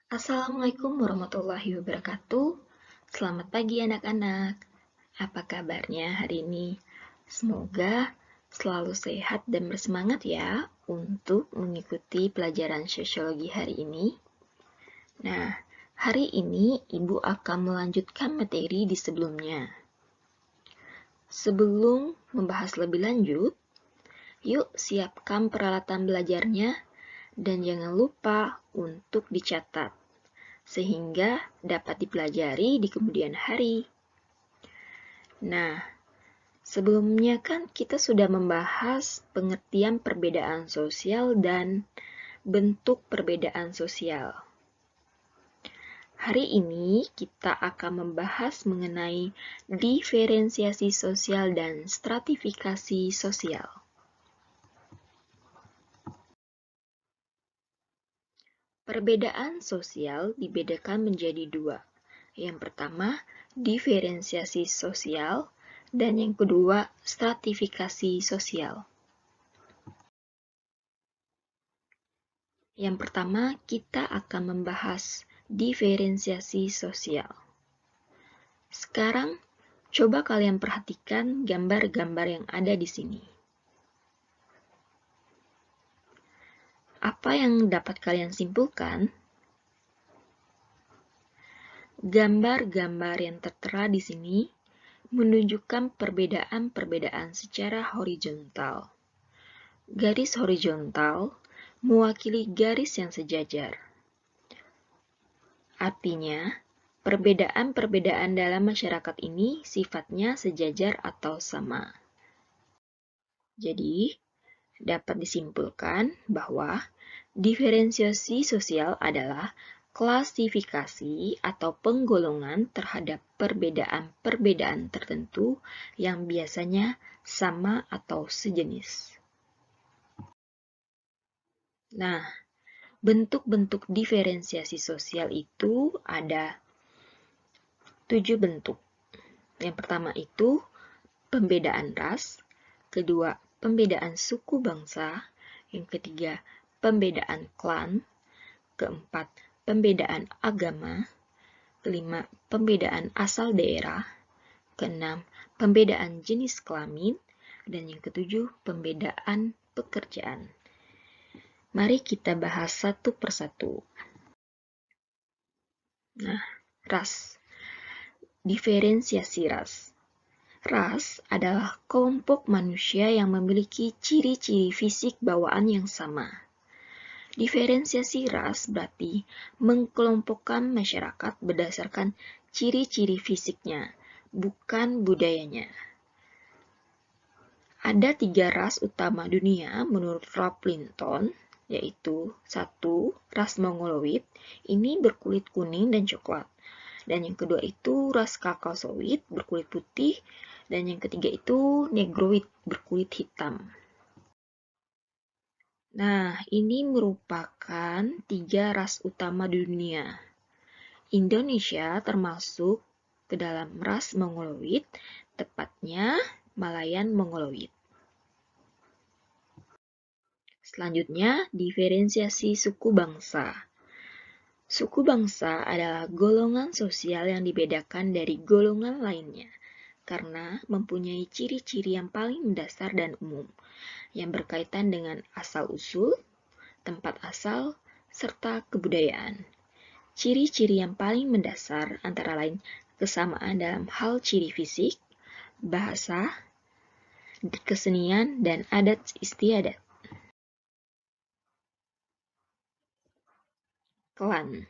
Assalamualaikum warahmatullahi wabarakatuh. Selamat pagi anak-anak. Apa kabarnya hari ini? Semoga selalu sehat dan bersemangat ya untuk mengikuti pelajaran sosiologi hari ini. Nah, hari ini Ibu akan melanjutkan materi di sebelumnya. Sebelum membahas lebih lanjut, yuk siapkan peralatan belajarnya dan jangan lupa untuk dicatat, sehingga dapat dipelajari di kemudian hari. Nah, sebelumnya kan kita sudah membahas pengertian perbedaan sosial dan bentuk perbedaan sosial. Hari ini kita akan membahas mengenai diferensiasi sosial dan stratifikasi sosial. Perbedaan sosial dibedakan menjadi dua. Yang pertama, diferensiasi sosial, dan yang kedua, stratifikasi sosial. Yang pertama, kita akan membahas diferensiasi sosial. Sekarang, coba kalian perhatikan gambar-gambar yang ada di sini. Apa yang dapat kalian simpulkan? Gambar-gambar yang tertera di sini menunjukkan perbedaan-perbedaan secara horizontal. Garis horizontal mewakili garis yang sejajar. Artinya, perbedaan-perbedaan dalam masyarakat ini sifatnya sejajar atau sama. Jadi, dapat disimpulkan bahwa diferensiasi sosial adalah klasifikasi atau penggolongan terhadap perbedaan-perbedaan tertentu yang biasanya sama atau sejenis. Nah, bentuk-bentuk diferensiasi sosial itu ada 7 bentuk. Yang pertama itu pembedaan ras, kedua pembedaan suku bangsa, yang ketiga pembedaan klan, keempat pembedaan agama, kelima pembedaan asal daerah, keenam pembedaan jenis kelamin, dan yang ketujuh pembedaan pekerjaan. Mari kita bahas satu persatu. Nah, ras. Diferensiasi ras. Ras adalah kelompok manusia yang memiliki ciri-ciri fisik bawaan yang sama. Diferensiasi ras berarti mengkelompokkan masyarakat berdasarkan ciri-ciri fisiknya, bukan budayanya. Ada 3 ras utama dunia menurut Ralph Linton, yaitu 1. Ras Mongoloid, ini berkulit kuning dan coklat. Dan yang kedua itu ras Caucasoid berkulit putih, dan yang ketiga itu Negroid berkulit hitam. Nah, ini merupakan 3 ras utama dunia. Indonesia termasuk ke dalam ras Mongoloid, tepatnya Malayan Mongoloid. Selanjutnya, diferensiasi suku bangsa. Suku bangsa adalah golongan sosial yang dibedakan dari golongan lainnya karena mempunyai ciri-ciri yang paling mendasar dan umum yang berkaitan dengan asal-usul, tempat asal, serta kebudayaan. Ciri-ciri yang paling mendasar antara lain kesamaan dalam hal ciri fisik, bahasa, kesenian, dan adat istiadat. Klan.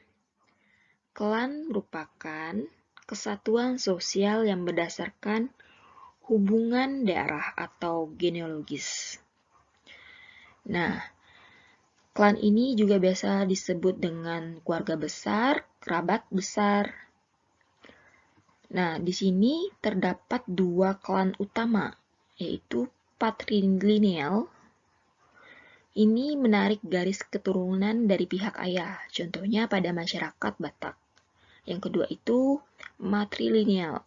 Klan merupakan kesatuan sosial yang berdasarkan hubungan darah atau genealogis. Nah, klan ini juga biasa disebut dengan keluarga besar, kerabat besar. Nah, di sini terdapat 2 klan utama, yaitu patrilineal. Ini menarik garis keturunan dari pihak ayah, contohnya pada masyarakat Batak. Yang kedua itu matrilineal.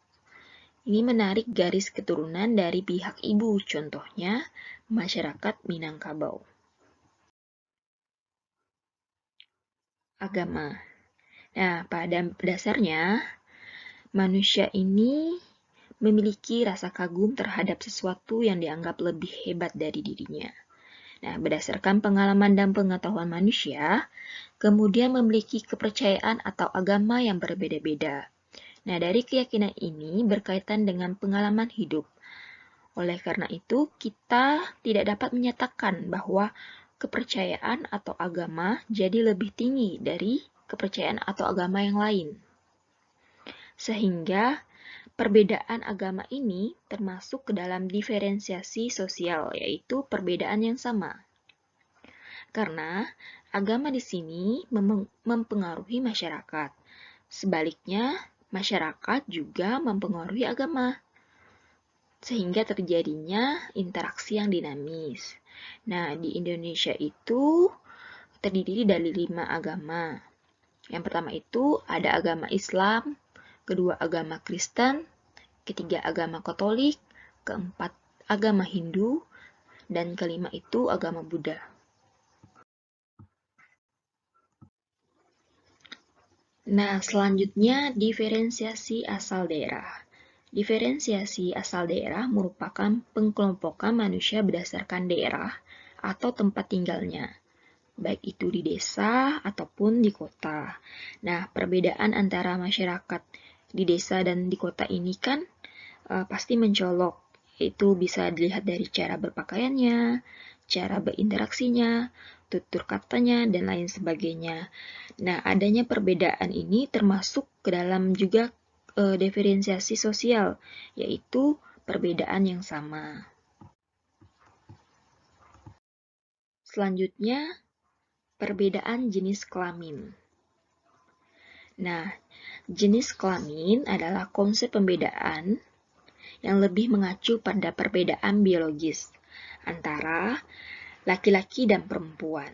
Ini menarik garis keturunan dari pihak ibu, contohnya masyarakat Minangkabau. Agama. Nah, pada dasarnya, manusia ini memiliki rasa kagum terhadap sesuatu yang dianggap lebih hebat dari dirinya. Nah, berdasarkan pengalaman dan pengetahuan manusia, kemudian memiliki kepercayaan atau agama yang berbeda-beda. Nah, dari keyakinan ini berkaitan dengan pengalaman hidup. Oleh karena itu, kita tidak dapat menyatakan bahwa kepercayaan atau agama jadi lebih tinggi dari kepercayaan atau agama yang lain. Sehingga perbedaan agama ini termasuk ke dalam diferensiasi sosial, yaitu perbedaan yang sama. Karena agama di sini mempengaruhi masyarakat. Sebaliknya, masyarakat juga mempengaruhi agama. Sehingga terjadinya interaksi yang dinamis. Nah, di Indonesia itu terdiri dari 5 agama. Yang pertama itu ada agama Islam, kedua agama Kristen, ketiga agama Katolik, keempat agama Hindu, dan kelima itu agama Buddha. Nah, selanjutnya diferensiasi asal daerah. Diferensiasi asal daerah merupakan pengkelompokan manusia berdasarkan daerah atau tempat tinggalnya, baik itu di desa ataupun di kota. Nah, perbedaan antara masyarakat di desa dan di kota ini kan pasti mencolok. Itu bisa dilihat dari cara berpakaiannya, cara berinteraksinya, tutur katanya, dan lain sebagainya. Nah, adanya perbedaan ini termasuk ke dalam juga diferensiasi sosial, yaitu perbedaan yang sama. Selanjutnya, perbedaan jenis kelamin. Nah, jenis kelamin adalah konsep pembedaan yang lebih mengacu pada perbedaan biologis antara laki-laki dan perempuan,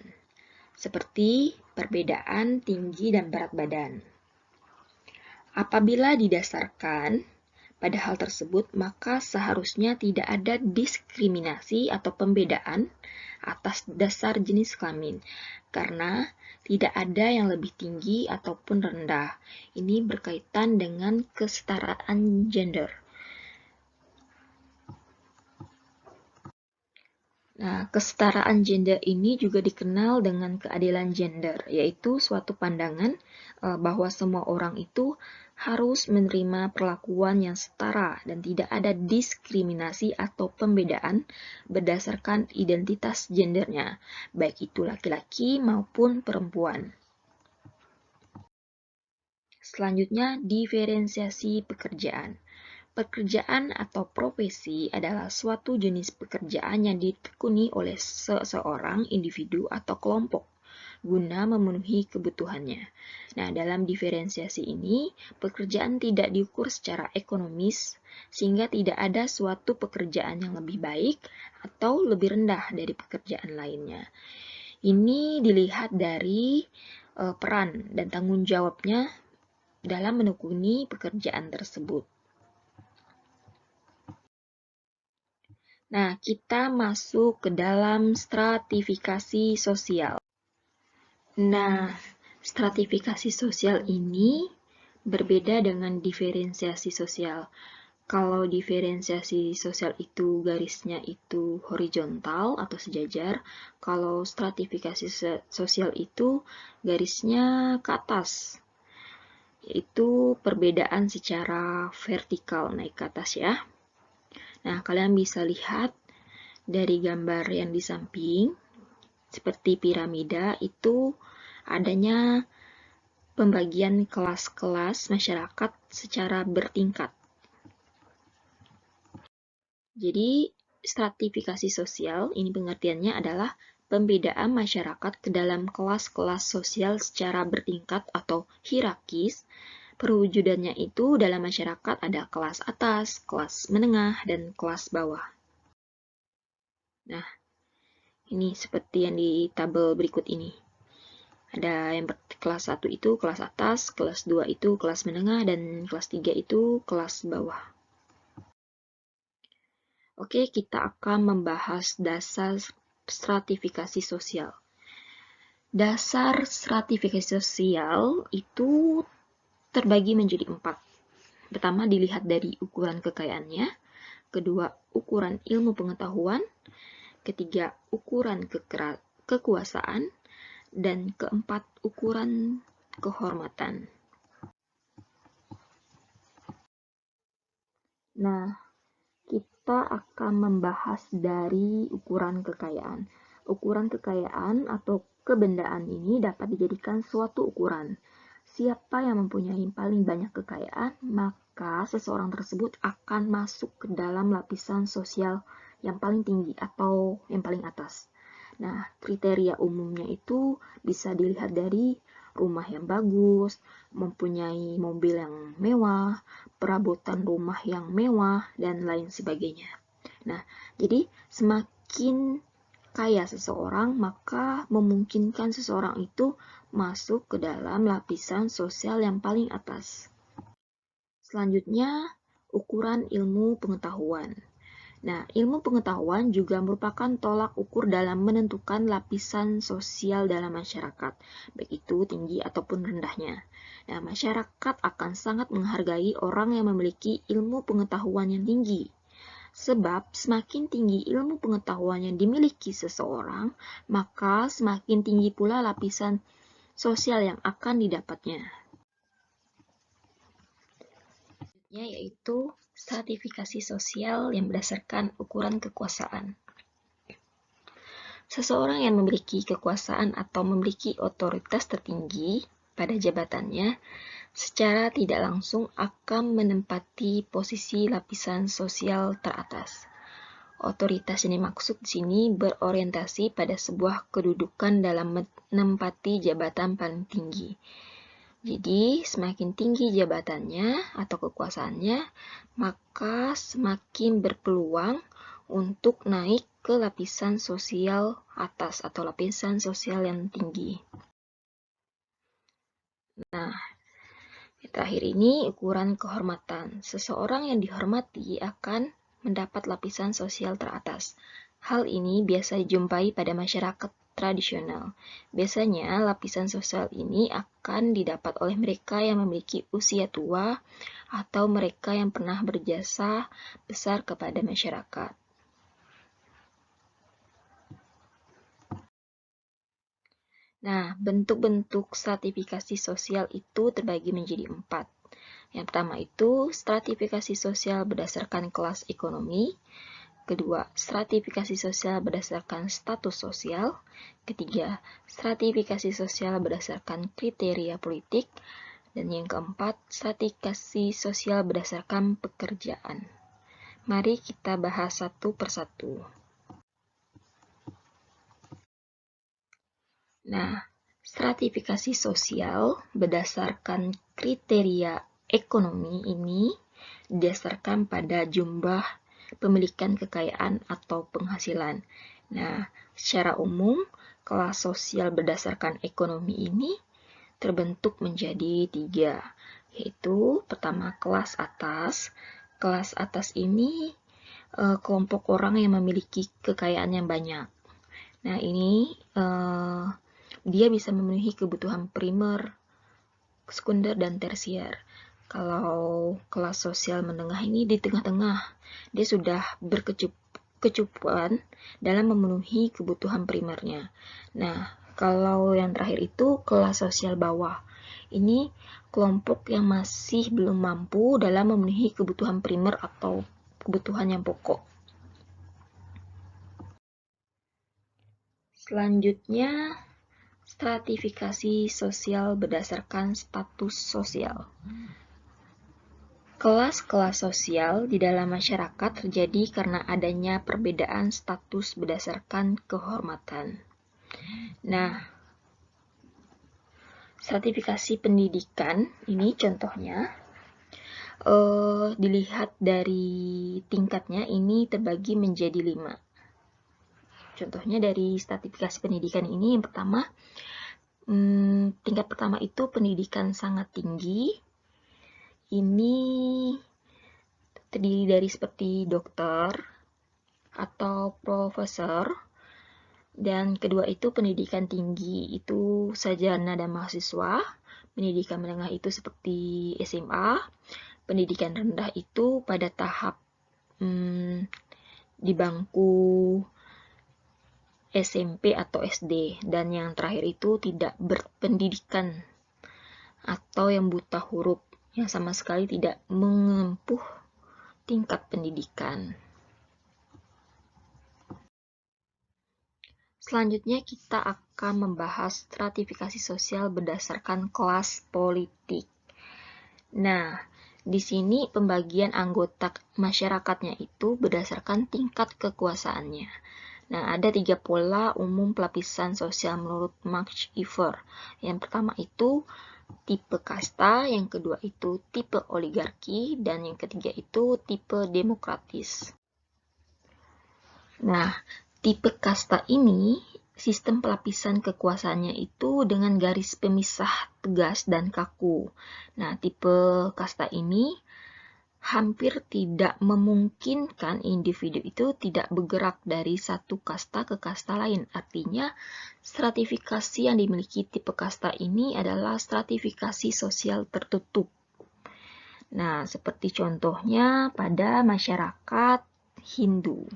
seperti perbedaan tinggi dan berat badan. Apabila didasarkan pada hal tersebut, maka seharusnya tidak ada diskriminasi atau pembedaan atas dasar jenis kelamin, karena tidak ada yang lebih tinggi ataupun rendah. Ini berkaitan dengan kesetaraan gender. Nah, kesetaraan gender ini juga dikenal dengan keadilan gender, yaitu suatu pandangan bahwa semua orang itu harus menerima perlakuan yang setara dan tidak ada diskriminasi atau pembedaan berdasarkan identitas gendernya, baik itu laki-laki maupun perempuan. Selanjutnya, diferensiasi pekerjaan. Pekerjaan atau profesi adalah suatu jenis pekerjaan yang ditekuni oleh seseorang, individu, atau kelompok guna memenuhi kebutuhannya. Nah, dalam diferensiasi ini, pekerjaan tidak diukur secara ekonomis, sehingga tidak ada suatu pekerjaan yang lebih baik atau lebih rendah dari pekerjaan lainnya. Ini dilihat dari peran dan tanggung jawabnya dalam menekuni pekerjaan tersebut. Nah, kita masuk ke dalam stratifikasi sosial. Nah, stratifikasi sosial ini berbeda dengan diferensiasi sosial. Kalau diferensiasi sosial itu garisnya itu horizontal atau sejajar, kalau stratifikasi sosial itu garisnya ke atas, yaitu perbedaan secara vertikal naik ke atas ya. Nah, kalian bisa lihat dari gambar yang di samping, seperti piramida itu adanya pembagian kelas-kelas masyarakat secara bertingkat. Jadi, stratifikasi sosial ini pengertiannya adalah pembedaan masyarakat ke dalam kelas-kelas sosial secara bertingkat atau hierarkis. Perwujudannya itu dalam masyarakat ada kelas atas, kelas menengah, dan kelas bawah. Nah, ini seperti yang di tabel berikut ini. Ada yang kelas 1 itu kelas atas, kelas 2 itu kelas menengah, dan kelas 3 itu kelas bawah. Oke, kita akan membahas dasar stratifikasi sosial. Dasar stratifikasi sosial itu terbagi menjadi 4. Pertama, dilihat dari ukuran kekayaannya. Kedua, ukuran ilmu pengetahuan. Ketiga, ukuran kekuasaan. Dan keempat, ukuran kehormatan. Nah, kita akan membahas dari ukuran kekayaan. Ukuran kekayaan atau kebendaan ini dapat dijadikan suatu ukuran. Siapa yang mempunyai paling banyak kekayaan, maka seseorang tersebut akan masuk ke dalam lapisan sosial yang paling tinggi atau yang paling atas. Nah, kriteria umumnya itu bisa dilihat dari rumah yang bagus, mempunyai mobil yang mewah, perabotan rumah yang mewah, dan lain sebagainya. Nah, jadi semakin kaya seseorang, maka memungkinkan seseorang itu masuk ke dalam lapisan sosial yang paling atas. Selanjutnya, ukuran ilmu pengetahuan. Nah, ilmu pengetahuan juga merupakan tolak ukur dalam menentukan lapisan sosial dalam masyarakat, baik itu tinggi ataupun rendahnya. Nah, masyarakat akan sangat menghargai orang yang memiliki ilmu pengetahuan yang tinggi. Sebab semakin tinggi ilmu pengetahuan yang dimiliki seseorang, maka semakin tinggi pula lapisan sosial yang akan didapatnya. Yaitu stratifikasi sosial yang berdasarkan ukuran kekuasaan. Seseorang yang memiliki kekuasaan atau memiliki otoritas tertinggi pada jabatannya secara tidak langsung akan menempati posisi lapisan sosial teratas. Otoritas yang dimaksud di sini berorientasi pada sebuah kedudukan dalam menempati jabatan paling tinggi. Jadi, semakin tinggi jabatannya atau kekuasaannya, maka semakin berpeluang untuk naik ke lapisan sosial atas atau lapisan sosial yang tinggi. Nah, terakhir ini ukuran kehormatan. Seseorang yang dihormati akan mendapat lapisan sosial teratas. Hal ini biasa dijumpai pada masyarakat tradisional. Biasanya lapisan sosial ini akan didapat oleh mereka yang memiliki usia tua atau mereka yang pernah berjasa besar kepada masyarakat. Nah, bentuk-bentuk stratifikasi sosial itu terbagi menjadi 4. Yang pertama itu stratifikasi sosial berdasarkan kelas ekonomi. Kedua, stratifikasi sosial berdasarkan status sosial. Ketiga, stratifikasi sosial berdasarkan kriteria politik. Dan yang keempat, stratifikasi sosial berdasarkan pekerjaan. Mari kita bahas satu persatu. Nah, stratifikasi sosial berdasarkan kriteria ekonomi ini didasarkan pada jumlah pemilikan kekayaan atau penghasilan. Nah, secara umum, kelas sosial berdasarkan ekonomi ini terbentuk menjadi 3, yaitu pertama kelas atas. Kelas atas ini kelompok orang yang memiliki kekayaan yang banyak. Nah, ini dia bisa memenuhi kebutuhan primer, sekunder, dan tersier. Kalau kelas sosial menengah ini di tengah-tengah, dia sudah berkecukupan dalam memenuhi kebutuhan primernya. Nah, kalau yang terakhir itu kelas sosial bawah. Ini kelompok yang masih belum mampu dalam memenuhi kebutuhan primer atau kebutuhan yang pokok. Selanjutnya, stratifikasi sosial berdasarkan status sosial. Kelas-kelas sosial di dalam masyarakat terjadi karena adanya perbedaan status berdasarkan kehormatan. Nah, stratifikasi pendidikan ini contohnya dilihat dari tingkatnya ini terbagi menjadi 5. Contohnya dari stratifikasi pendidikan ini yang pertama, tingkat pertama itu pendidikan sangat tinggi. Ini terdiri dari seperti dokter atau profesor, Dan kedua itu pendidikan tinggi, itu sarjana dan mahasiswa. Pendidikan menengah itu seperti SMA. Pendidikan rendah itu pada tahap di bangku SMP atau SD. Dan yang terakhir itu tidak berpendidikan atau yang buta huruf, yang sama sekali tidak menempuh tingkat pendidikan. Selanjutnya kita akan membahas stratifikasi sosial berdasarkan kelas politik. Nah, di sini pembagian anggota masyarakatnya itu berdasarkan tingkat kekuasaannya. Nah, ada 3 pola umum pelapisan sosial menurut Max Iver. Yang pertama itu tipe kasta, yang kedua itu tipe oligarki, dan yang ketiga itu tipe demokratis. Nah, tipe kasta ini, sistem pelapisan kekuasaannya itu dengan garis pemisah tegas dan kaku. Nah, tipe kasta ini hampir tidak memungkinkan individu itu tidak bergerak dari satu kasta ke kasta lain. Artinya, stratifikasi yang dimiliki tipe kasta ini adalah stratifikasi sosial tertutup. Nah, seperti contohnya pada masyarakat Hindu.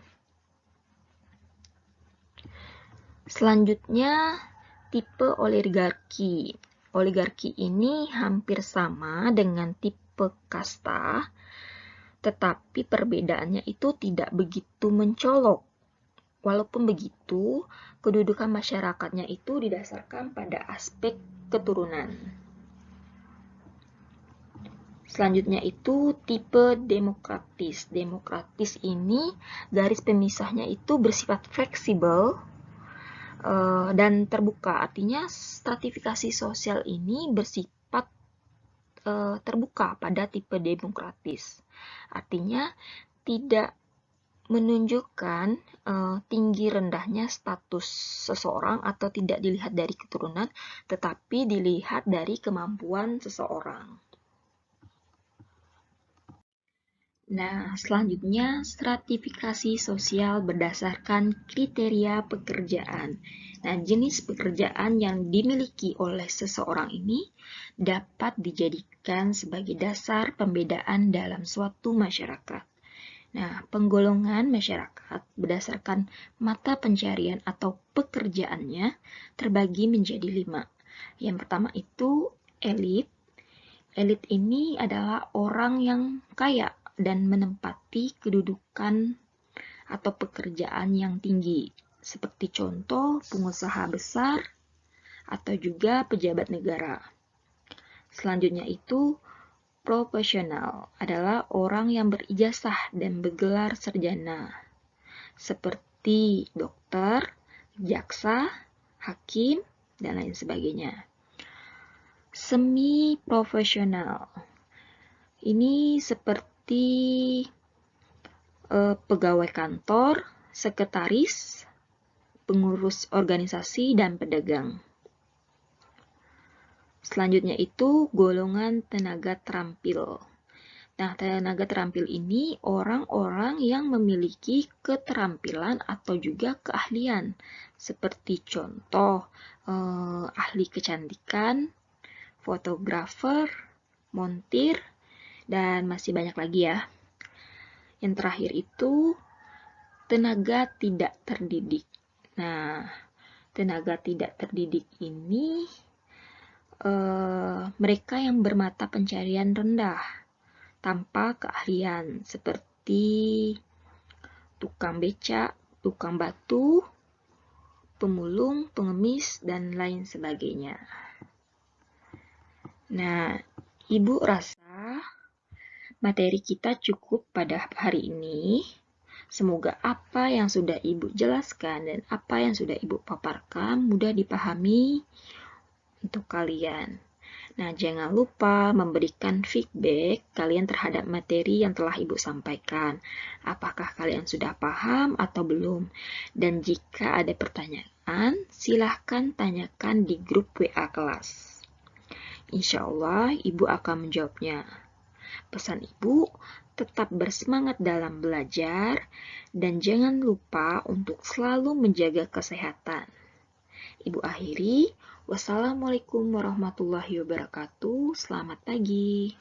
Selanjutnya, tipe oligarki. Oligarki ini hampir sama dengan tipe kasta, tetapi perbedaannya itu tidak begitu mencolok. Walaupun begitu, kedudukan masyarakatnya itu didasarkan pada aspek keturunan. Selanjutnya itu tipe demokratis. Demokratis ini garis pemisahnya itu bersifat fleksibel dan terbuka. Artinya stratifikasi sosial ini bersifat terbuka pada tipe demokratis. Artinya tidak menunjukkan tinggi rendahnya status seseorang atau tidak dilihat dari keturunan, tetapi dilihat dari kemampuan seseorang. Nah, selanjutnya stratifikasi sosial berdasarkan kriteria pekerjaan. Nah, jenis pekerjaan yang dimiliki oleh seseorang ini dapat dijadikan sebagai dasar pembedaan dalam suatu masyarakat. Nah, penggolongan masyarakat berdasarkan mata pencarian atau pekerjaannya terbagi menjadi 5. Yang pertama itu elit. Elit ini adalah orang yang kaya dan menempati kedudukan atau pekerjaan yang tinggi, seperti contoh pengusaha besar atau juga pejabat negara. Selanjutnya itu profesional, adalah orang yang berijazah dan bergelar sarjana, seperti dokter, jaksa, hakim, dan lain sebagainya. Semi profesional, ini seperti pegawai kantor, sekretaris, pengurus organisasi, dan pedagang. Selanjutnya itu golongan tenaga terampil. Nah, tenaga terampil ini orang-orang yang memiliki keterampilan atau juga keahlian. Seperti contoh, ahli kecantikan, fotografer, montir, dan masih banyak lagi ya. Yang terakhir itu tenaga tidak terdidik. Nah, tenaga tidak terdidik ini mereka yang bermata pencarian rendah tanpa keahlian, seperti tukang becak, tukang batu, pemulung, pengemis, dan lain sebagainya. Nah, Ibu rasa materi kita cukup pada hari ini. Semoga apa yang sudah Ibu jelaskan dan apa yang sudah Ibu paparkan mudah dipahami untuk kalian. Nah, jangan lupa memberikan feedback kalian terhadap materi yang telah Ibu sampaikan. Apakah kalian sudah paham atau belum? Dan jika ada pertanyaan, silahkan tanyakan di grup WA kelas. Insya Allah, Ibu akan menjawabnya. Pesan Ibu, tetap bersemangat dalam belajar, dan jangan lupa untuk selalu menjaga kesehatan. Ibu akhiri, wassalamualaikum warahmatullahi wabarakatuh. Selamat pagi.